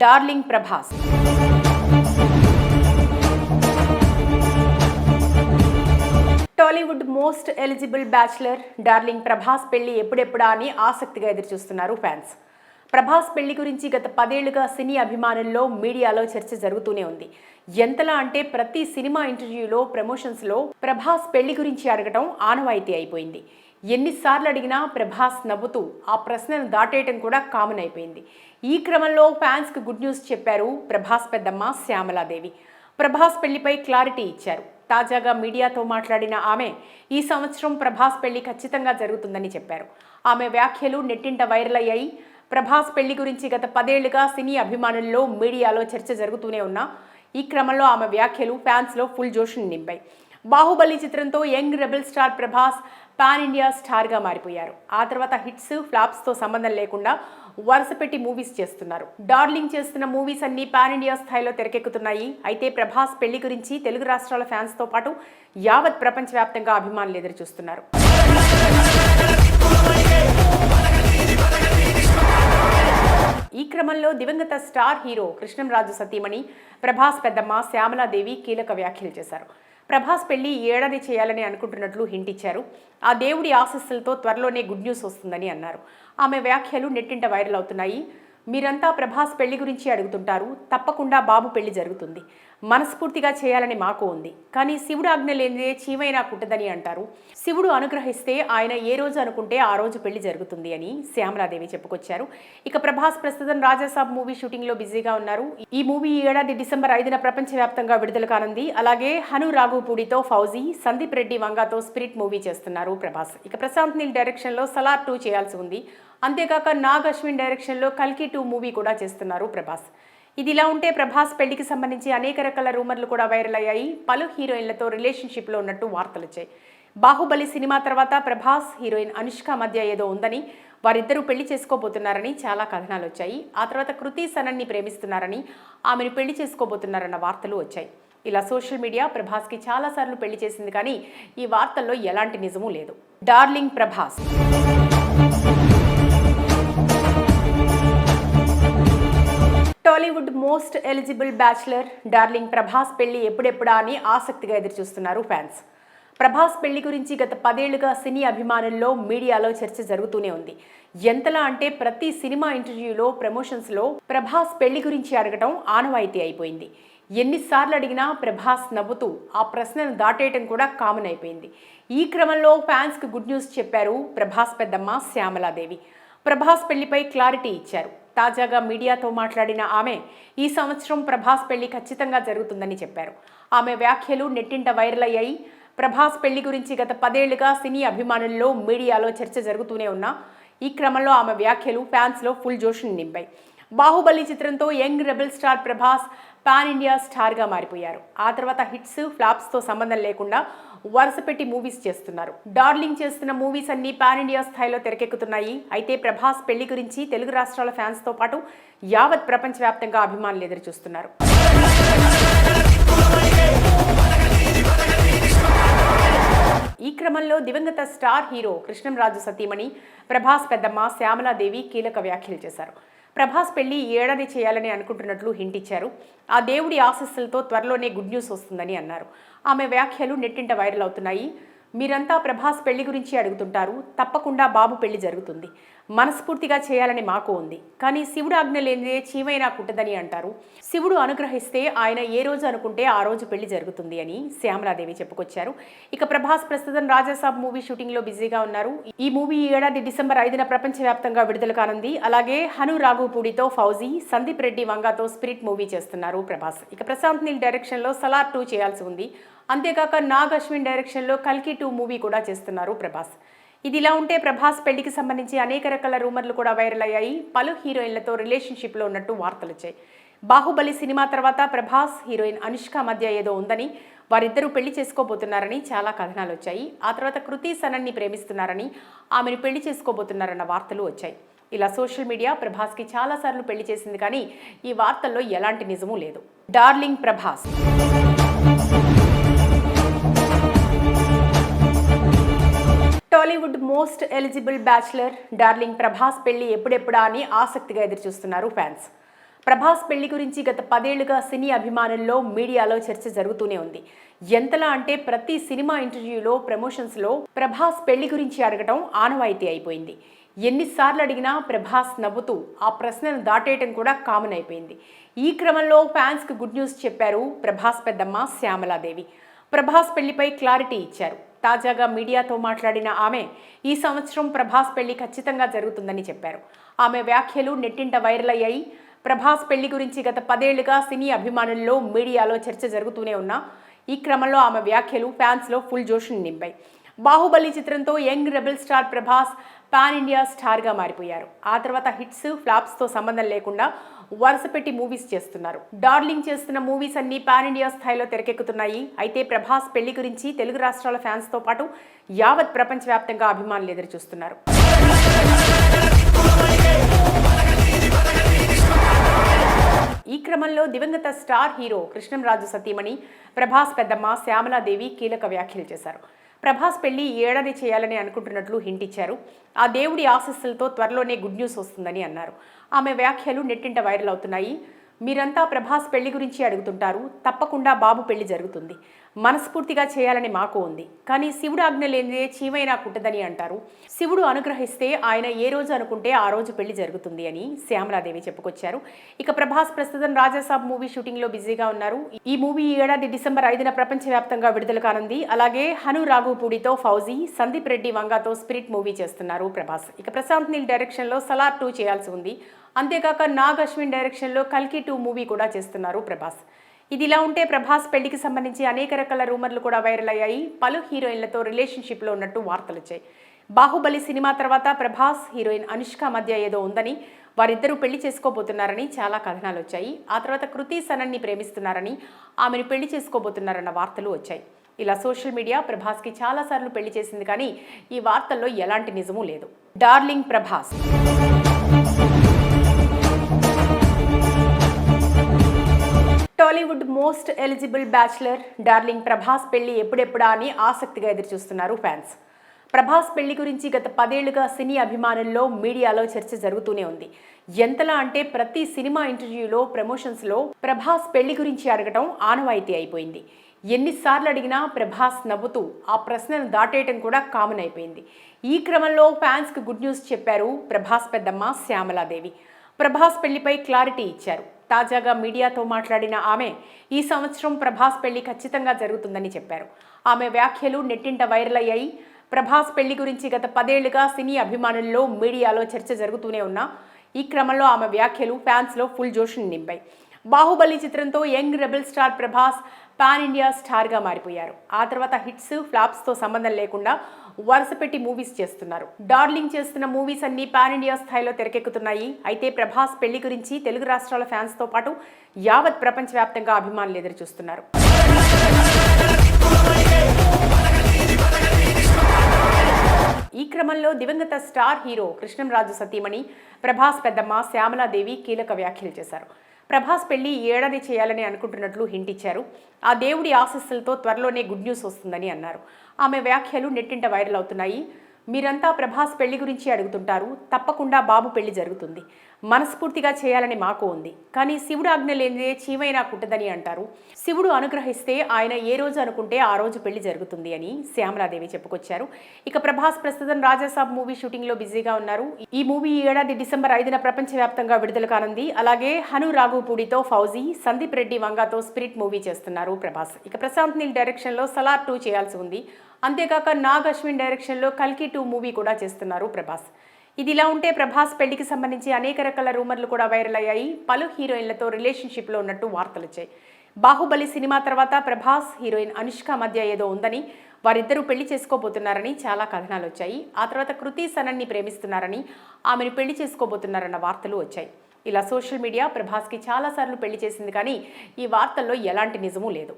Darling Prabhas Tollywood most eligible bachelor darling Prabhas పెళ్లి ఎప్పుడెప్పుడా అని ఆసక్తిగా ఎదురుచూస్తున్నారు ఫ్యాన్స్. ప్రభాస్ పెళ్లి గురించి గత 10 ఏళ్లుగా సినీ అభిమానుల్లో మీడియాలో చర్చ జరుగుతూనే ఉంది. ఎంతలా అంటే ప్రతి సినిమా ఇంటర్వ్యూలో, ప్రమోషన్స్లో ప్రభాస్ పెళ్లి గురించి అడగటం ఆనవాయితీ అయిపోయింది. ఎన్నిసార్లు అడిగినా ప్రభాస్ నవ్వుతూ ఆ ప్రశ్నను దాటేయటం కూడా కామన్ అయిపోయింది. ఈ క్రమంలో ఫ్యాన్స్కి గుడ్ న్యూస్ చెప్పారు ప్రభాస్ పెద్దమ్మ శ్యామలాదేవి. ప్రభాస్ పెళ్లిపై క్లారిటీ ఇచ్చారు. తాజాగా మీడియాతో మాట్లాడిన ఆమె ఈ సంవత్సరం ప్రభాస్ పెళ్లి ఖచ్చితంగా జరుగుతుందని చెప్పారు. ఆమె వ్యాఖ్యలు నెట్టింట వైరల్ అయ్యాయి. ప్రభాస్ పెళ్లి గురించి గత 10 ఏళ్లుగా సినీ అభిమానుల్లో, మీడియాలో చర్చ జరుగుతూనే ఉన్నా ఈ క్రమంలో ఆమె వ్యాఖ్యలు ఫ్యాన్స్లో ఫుల్ జోష్ని నింపాయి. బాహుబలి చిత్రంతో young rebel star Prabhas pan India స్టార్గా మారిపోయారు. ఆ తర్వాత హిట్స్, ఫ్లాప్స్తో సంబంధం లేకుండా వరుస పెట్టి మూవీస్ చేస్తున్నారు. డార్లింగ్ చేస్తున్న మూవీస్ అన్ని పాన్ ఇండియా స్థాయిలో తెరకెక్కుతున్నాయి. అయితే ప్రభాస్ పెళ్లి గురించి తెలుగు రాష్ట్రాల ఫ్యాన్స్తో పాటు యావత్ ప్రపంచవ్యాప్తంగా అభిమానులు ఎదురు చూస్తున్నారు. ఈ క్రమంలో దివంగత స్టార్ హీరో కృష్ణంరాజు సతీమణి ప్రభాస్ పెద్దమ్మ శ్యామలాదేవి కీలక వ్యాఖ్యలు చేశారు. ప్రభాస్ పెళ్లి ఈ ఏడాది చేయాలని అనుకుంటున్నట్లు హింట్ ఇచ్చారు. ఆ దేవుడి ఆశీస్సులతో త్వరలోనే గుడ్ న్యూస్ వస్తుందని అన్నారు. ఆమె వ్యాఖ్యలు నెట్టింట వైరల్ అవుతున్నాయి. మీరంతా ప్రభాస్ పెళ్లి గురించి అడుగుతుంటారు. తప్పకుండా బాబు పెళ్లి జరుగుతుంది. మనస్ఫూర్తిగా చేయాలని మాకు ఉంది. కానీ శివుడు ఆజ్ఞ లేనిదే చీమైనా కుట్టదని అంటారు. శివుడు అనుగ్రహిస్తే ఆయన ఏ రోజు అనుకుంటే ఆ రోజు పెళ్లి జరుగుతుంది అని శ్యామలాదేవి చెప్పుకొచ్చారు. ఇక ప్రభాస్ ప్రస్తుతం రాజాసాబ్ మూవీ షూటింగ్లో బిజీగా ఉన్నారు. ఈ మూవీ ఈ ఏడాది డిసెంబర్ 5న ప్రపంచవ్యాప్తంగా విడుదల కానుంది. అలాగే హను రాఘుపూడితో ఫౌజీ, సందీప్ రెడ్డి వంగాతో స్పిరిట్ మూవీ చేస్తున్నారు ప్రభాస్. ఇక ప్రశాంత్ నీల్ డైరెక్షన్లో సలార్ 2 చేయాల్సి ఉంది. అంతేకాక నాగ్ అశ్విన్ డైరెక్షన్లో కల్కి 2 మూవీ కూడా చేస్తున్నారు ప్రభాస్. ఇదిలా ఉంటే ప్రభాస్ పెళ్లికి సంబంధించి అనేక రకాల రూమర్లు కూడా వైరల్ అయ్యాయి. పలు హీరోయిన్లతో రిలేషన్షిప్లో ఉన్నట్టు వార్తలు వచ్చాయి. బాహుబలి సినిమా తర్వాత ప్రభాస్, హీరోయిన్ అనుష్క మధ్య ఏదో ఉందని, వారిద్దరూ పెళ్లి చేసుకోబోతున్నారని చాలా కథనాలు వచ్చాయి. ఆ తర్వాత కృతి సనన్ని ప్రేమిస్తున్నారని, ఆమెను పెళ్లి చేసుకోబోతున్నారన్న వార్తలు వచ్చాయి. ఇలా సోషల్ మీడియా ప్రభాస్కి చాలాసార్లు పెళ్లి చేసింది, కానీ ఈ వార్తల్లో ఎలాంటి నిజమూ లేదు. Darling Prabhas Tollywood most eligible bachelor darling Prabhas పెళ్లి ఎప్పుడెప్పుడా అని ఆసక్తిగా ఎదురుచూస్తున్నారు ఫ్యాన్స్. ప్రభాస్ పెళ్లి గురించి గత 10 ఏళ్లుగా సినీ అభిమానుల్లో, మీడియాలో చర్చ జరుగుతూనే ఉంది. ఎంతలా అంటే ప్రతి సినిమా ఇంటర్వ్యూలో, ప్రమోషన్స్లో ప్రభాస్ పెళ్లి గురించి అడగటం ఆనవాయితీ అయిపోయింది. ఎన్నిసార్లు అడిగినా ప్రభాస్ నవ్వుతూ ఆ ప్రశ్నను దాటేయటం కూడా కామన్ అయిపోయింది. ఈ క్రమంలో ఫ్యాన్స్కి గుడ్ న్యూస్ చెప్పారు ప్రభాస్ పెద్దమ్మ శ్యామలాదేవి. ప్రభాస్ పెళ్లిపై క్లారిటీ ఇచ్చారు. తాజాగా మీడియాతో మాట్లాడిన ఆమె ఈ సంవత్సరం ప్రభాస్ పెళ్లి ఖచ్చితంగా జరుగుతుందని చెప్పారు. ఆమె వ్యాఖ్యలు నెట్టింట వైరల్ అయ్యాయి. ప్రభాస్ పెళ్లి గురించి గత 10 ఏళ్లుగా సినీ అభిమానుల్లో, మీడియాలో చర్చ జరుగుతూనే ఉన్నా ఈ క్రమంలో ఆమె వ్యాఖ్యలు ఫ్యాన్స్లో ఫుల్ జోష్ని నింపాయి. బాహుబలి చిత్రంతో young rebel star Prabhas pan India స్టార్గా మారిపోయారు. ఆ తర్వాత హిట్స్, ఫ్లాప్స్తో సంబంధం లేకుండా వరుస పెట్టి మూవీస్ చేస్తున్నారు. డార్లింగ్ చేస్తున్న మూవీస్ అన్ని పాన్ ఇండియా స్థాయిలో తెరకెక్కుతున్నాయి. అయితే ప్రభాస్ పెళ్లి గురించి తెలుగు రాష్ట్రాల ఫ్యాన్స్తో పాటు యావత్ ప్రపంచవ్యాప్తంగా అభిమానులు ఎదురు చూస్తున్నారు. ఈ క్రమంలో దివంగత స్టార్ హీరో కృష్ణంరాజు సతీమణి ప్రభాస్ పెద్దమ్మ శ్యామలాదేవి కీలక వ్యాఖ్యలు చేశారు. ప్రభాస్ పెళ్లి ఈ ఏడాది చేయాలని అనుకుంటున్నట్లు హింట్ ఇచ్చారు. ఆ దేవుడి ఆశీస్సులతో త్వరలోనే గుడ్ న్యూస్ వస్తుందని అన్నారు. ఆమె వ్యాఖ్యలు నెట్టింట వైరల్ అవుతున్నాయి. మీరంతా ప్రభాస్ పెళ్లి గురించి అడుగుతుంటారు. తప్పకుండా బాబు పెళ్లి జరుగుతుంది. మనస్ఫూర్తిగా చేయాలని మాకు ఉంది. కానీ శివుడు ఆజ్ఞ లేనిదే చీమైనా కుట్టదని అంటారు. శివుడు అనుగ్రహిస్తే ఆయన ఏ రోజు అనుకుంటే ఆ రోజు పెళ్లి జరుగుతుంది అని శ్యామలాదేవి చెప్పుకొచ్చారు. ఇక ప్రభాస్ ప్రస్తుతం రాజాసాబ్ మూవీ షూటింగ్లో బిజీగా ఉన్నారు. ఈ మూవీ ఈ ఏడాది డిసెంబర్ 5న ప్రపంచవ్యాప్తంగా విడుదల కానుంది. అలాగే హను రాఘుపూడితో ఫౌజీ, సందీప్ రెడ్డి వంగాతో స్పిరిట్ మూవీ చేస్తున్నారు ప్రభాస్. ఇక ప్రశాంత్ నీల్ డైరెక్షన్లో సలార్ 2 చేయాల్సి ఉంది. అంతేకాక నాగ్ అశ్విన్ డైరెక్షన్లో కల్కి 2 మూవీ కూడా చేస్తున్నారు ప్రభాస్. ఇదిలా ఉంటే ప్రభాస్ పెళ్లికి సంబంధించి అనేక రకాల రూమర్లు కూడా వైరల్ అయ్యాయి. పలు హీరోయిన్లతో రిలేషన్షిప్లో ఉన్నట్టు వార్తలు వచ్చాయి. బాహుబలి సినిమా తర్వాత ప్రభాస్, హీరోయిన్ అనుష్క మధ్య ఏదో ఉందని, వారిద్దరూ పెళ్లి చేసుకోబోతున్నారని చాలా కథనాలు వచ్చాయి. ఆ తర్వాత కృతి సనన్ని ప్రేమిస్తున్నారని, ఆమెను పెళ్లి చేసుకోబోతున్నారన్న వార్తలు వచ్చాయి. ఇలా సోషల్ మీడియా ప్రభాస్కి చాలాసార్లు పెళ్లి చేసింది, కానీ ఈ వార్తల్లో ఎలాంటి నిజమూ లేదు. Darling Prabhas Tollywood most eligible bachelor darling Prabhas పెళ్లి ఎప్పుడెప్పుడా అని ఆసక్తిగా ఎదురుచూస్తున్నారు ఫ్యాన్స్. ప్రభాస్ పెళ్లి గురించి గత 10 ఏళ్లుగా సినీ అభిమానుల్లో మీడియాలో చర్చ జరుగుతూనే ఉంది. ఎంతలా అంటే ప్రతి సినిమా ఇంటర్వ్యూలో, ప్రమోషన్స్లో ప్రభాస్ పెళ్లి గురించి అడగటం ఆనవాయితీ అయిపోయింది. ఎన్నిసార్లు అడిగినా ప్రభాస్ నవ్వుతూ ఆ ప్రశ్నను దాటేయటం కూడా కామన్ అయిపోయింది. ఈ క్రమంలో ఫ్యాన్స్కి గుడ్ న్యూస్ చెప్పారు ప్రభాస్ పెద్దమ్మ శ్యామలాదేవి. ప్రభాస్ పెళ్లిపై క్లారిటీ ఇచ్చారు. తాజాగా మీడియాతో మాట్లాడిన ఆమె ఈ సంవత్సరం ప్రభాస్ పెళ్లి ఖచ్చితంగా జరుగుతుందని చెప్పారు. ఆమె వ్యాఖ్యలు నెట్టింట వైరల్ అయ్యాయి. ప్రభాస్ పెళ్లి గురించి గత 10 ఏళ్లుగా సినీ అభిమానుల్లో, మీడియాలో చర్చ జరుగుతూనే ఉన్నా ఈ క్రమంలో ఆమె వ్యాఖ్యలు ఫ్యాన్స్లో ఫుల్ జోష్ను నింపాయి. బాహుబలి చిత్రంతో young rebel star Prabhas pan India స్టార్గా మారిపోయారు. ఆ తర్వాత హిట్స్, ఫ్లాప్స్తో సంబంధం లేకుండా వరుస పెట్టి మూవీస్ చేస్తున్నారు. డార్లింగ్ చేస్తున్న మూవీస్ అన్ని పాన్ ఇండియా స్థాయిలో తెరకెక్కుతున్నాయి. అయితే ప్రభాస్ పెళ్లి గురించి తెలుగు రాష్ట్రాల ఫ్యాన్స్తో పాటు యావత్ ప్రపంచవ్యాప్తంగా అభిమానులు ఎదురు చూస్తున్నారు. ఈ క్రమంలో దివంగత స్టార్ హీరో కృష్ణంరాజు సతీమణి ప్రభాస్ పెద్దమ్మ శ్యామలాదేవి కీలక వ్యాఖ్యలు చేశారు. ప్రభాస్ పెళ్లి ఈ ఏడాది చేయాలని అనుకుంటున్నట్లు హింట్ ఇచ్చారు. ఆ దేవుడి ఆశీస్సులతో త్వరలోనే గుడ్ న్యూస్ వస్తుందని అన్నారు. ఆమె వ్యాఖ్యలు నెట్టింట వైరల్ అవుతున్నాయి. మీరంతా ప్రభాస్ పెళ్లి గురించి అడుగుతుంటారు. తప్పకుండా బాబు పెళ్లి జరుగుతుంది. మనస్ఫూర్తిగా చేయాలని మాకు ఉంది. కానీ శివుడు ఆజ్ఞ లేనిదే చీమైనా కుట్టదని అంటారు. శివుడు అనుగ్రహిస్తే ఆయన ఏ రోజు అనుకుంటే ఆ రోజు పెళ్లి జరుగుతుంది అని శ్యామలాదేవి చెప్పుకొచ్చారు. ఇక ప్రభాస్ ప్రస్తుతం రాజాసాబ్ మూవీ షూటింగ్లో బిజీగా ఉన్నారు. ఈ మూవీ ఈ ఏడాది డిసెంబర్ 5న ప్రపంచవ్యాప్తంగా విడుదల కానుంది. అలాగే హను రాఘుపూడితో ఫౌజీ, సందీప్ రెడ్డి వంగాతో స్పిరిట్ మూవీ చేస్తున్నారు ప్రభాస్. ఇక ప్రశాంత్ నీల్ డైరెక్షన్లో సలార్ 2 చేయాల్సి ఉంది. అంతేకాక నాగ్ అశ్విన్ డైరెక్షన్లో కల్కి 2 మూవీ కూడా చేస్తున్నారు ప్రభాస్. ఇదిలా ఉంటే ప్రభాస్ పెళ్లికి సంబంధించి అనేక రకాల రూమర్లు కూడా వైరల్ అయ్యాయి. పలు హీరోయిన్లతో రిలేషన్షిప్లో ఉన్నట్టు వార్తలు వచ్చాయి. బాహుబలి సినిమా తర్వాత ప్రభాస్, హీరోయిన్ అనుష్క మధ్య ఏదో ఉందని, వారిద్దరూ పెళ్లి చేసుకోబోతున్నారని చాలా కథనాలు వచ్చాయి. ఆ తర్వాత కృతి సనన్ని ప్రేమిస్తున్నారని, ఆమెను పెళ్లి చేసుకోబోతున్నారన్న వార్తలు వచ్చాయి. ఇలా సోషల్ మీడియా ప్రభాస్కి చాలాసార్లు పెళ్లి చేసింది, కానీ ఈ వార్తల్లో ఎలాంటి నిజమూ లేదు. Darling Prabhas. Tollywood most eligible bachelor darling Prabhas పెళ్లి ఎప్పుడెప్పుడా అని ఆసక్తిగా ఎదురుచూస్తున్నారు ఫ్యాన్స్. ప్రభాస్ పెళ్లి గురించి గత 10 ఏళ్లుగా సినీ అభిమానుల్లో, మీడియాలో చర్చ జరుగుతూనే ఉంది. ఎంతలా అంటే ప్రతి సినిమా ఇంటర్వ్యూలో, ప్రమోషన్స్లో ప్రభాస్ పెళ్లి గురించి అడగటం ఆనవాయితీ అయిపోయింది. ఎన్నిసార్లు అడిగినా ప్రభాస్ నవ్వుతూ ఆ ప్రశ్నను దాటేయటం కూడా కామన్ అయిపోయింది. ఈ క్రమంలో ఫ్యాన్స్కి గుడ్ న్యూస్ చెప్పారు ప్రభాస్ పెద్దమ్మ శ్యామలాదేవి. ప్రభాస్ పెళ్లిపై క్లారిటీ ఇచ్చారు. తాజాగా మీడియాతో మాట్లాడిన ఆమె ఈ సంవత్సరం ప్రభాస్ పెళ్లి ఖచ్చితంగా జరుగుతుందని చెప్పారు. ఆమె వ్యాఖ్యలు నెట్టింట వైరల్ అయ్యాయి. ప్రభాస్ పెళ్లి గురించి గత 10 ఏళ్లుగా సినీ అభిమానుల్లో, మీడియాలో చర్చ జరుగుతూనే ఉన్నా ఈ క్రమంలో ఆమె వ్యాఖ్యలు ఫ్యాన్స్లో ఫుల్ జోష్ను నింపాయి. బాహుబలి చిత్రంతో young rebel star Prabhas pan India స్టార్గా మారిపోయారు. ఆ తర్వాత హిట్స్, ఫ్లాప్స్తో సంబంధం లేకుండా వరుస పెట్టి మూవీస్ చేస్తున్నారు. డార్లింగ్ చేస్తున్న మూవీస్ అన్ని పాన్ ఇండియా స్థాయిలో తెరకెక్కుతున్నాయి. అయితే ప్రభాస్ పెళ్లి గురించి తెలుగు రాష్ట్రాల ఫ్యాన్స్తో పాటు యావత్ ప్రపంచవ్యాప్తంగా అభిమానులు ఎదురు చూస్తున్నారు. ఈ క్రమంలో దివంగత స్టార్ హీరో కృష్ణంరాజు సతీమణి ప్రభాస్ పెద్దమ్మ శ్యామలాదేవి కీలక వ్యాఖ్యలు చేశారు. ప్రభాస్ పెళ్లి ఈ ఏడాది చేయాలని అనుకుంటున్నట్లు హింట్ ఇచ్చారు. ఆ దేవుడి ఆశీస్సులతో త్వరలోనే గుడ్ న్యూస్ వస్తుందని అన్నారు. ఆమె వ్యాఖ్యలు నెట్టింట వైరల్ అవుతున్నాయి. మీరంతా ప్రభాస్ పెళ్లి గురించి అడుగుతుంటారు. తప్పకుండా బాబు పెళ్లి జరుగుతుంది. మనస్ఫూర్తిగా చేయాలని మాకు ఉంది. కానీ శివుడు ఆజ్ఞ లేనిదే చీమైనా కుట్టదని అంటారు. శివుడు అనుగ్రహిస్తే ఆయన ఏ రోజు అనుకుంటే ఆ రోజు పెళ్లి జరుగుతుంది అని శ్యామలాదేవి చెప్పుకొచ్చారు. ఇక ప్రభాస్ ప్రస్తుతం రాజాసాబ్ మూవీ షూటింగ్లో బిజీగా ఉన్నారు. ఈ మూవీ ఈ ఏడాది డిసెంబర్ 5న ప్రపంచవ్యాప్తంగా విడుదల కానుంది. అలాగే హను రాఘుపూడితో ఫౌజీ, సందీప్ రెడ్డి వంగాతో స్పిరిట్ మూవీ చేస్తున్నారు ప్రభాస్. ఇక ప్రశాంత్ నీల్ డైరెక్షన్లో సలార్ 2 చేయాల్సి ఉంది. అంతేకాక నాగ్ అశ్విన్ డైరెక్షన్లో కల్కి 2 మూవీ కూడా చేస్తున్నారు ప్రభాస్. ఇదిలా ఉంటే ప్రభాస్ పెళ్లికి సంబంధించి అనేక రకాల రూమర్లు కూడా వైరల్ అయ్యాయి. పలు హీరోయిన్లతో రిలేషన్షిప్లో ఉన్నట్టు వార్తలు వచ్చాయి. బాహుబలి సినిమా తర్వాత ప్రభాస్, హీరోయిన్ అనుష్క మధ్య ఏదో ఉందని, వారిద్దరూ పెళ్లి చేసుకోబోతున్నారని చాలా కథనాలు వచ్చాయి. ఆ తర్వాత కృతి సనన్ని ప్రేమిస్తున్నారని, ఆమెను పెళ్లి చేసుకోబోతున్నారన్న వార్తలు వచ్చాయి. ఇలా సోషల్ మీడియా ప్రభాస్కి చాలాసార్లు పెళ్లి చేసింది, కానీ ఈ వార్తల్లో ఎలాంటి నిజమూ లేదు.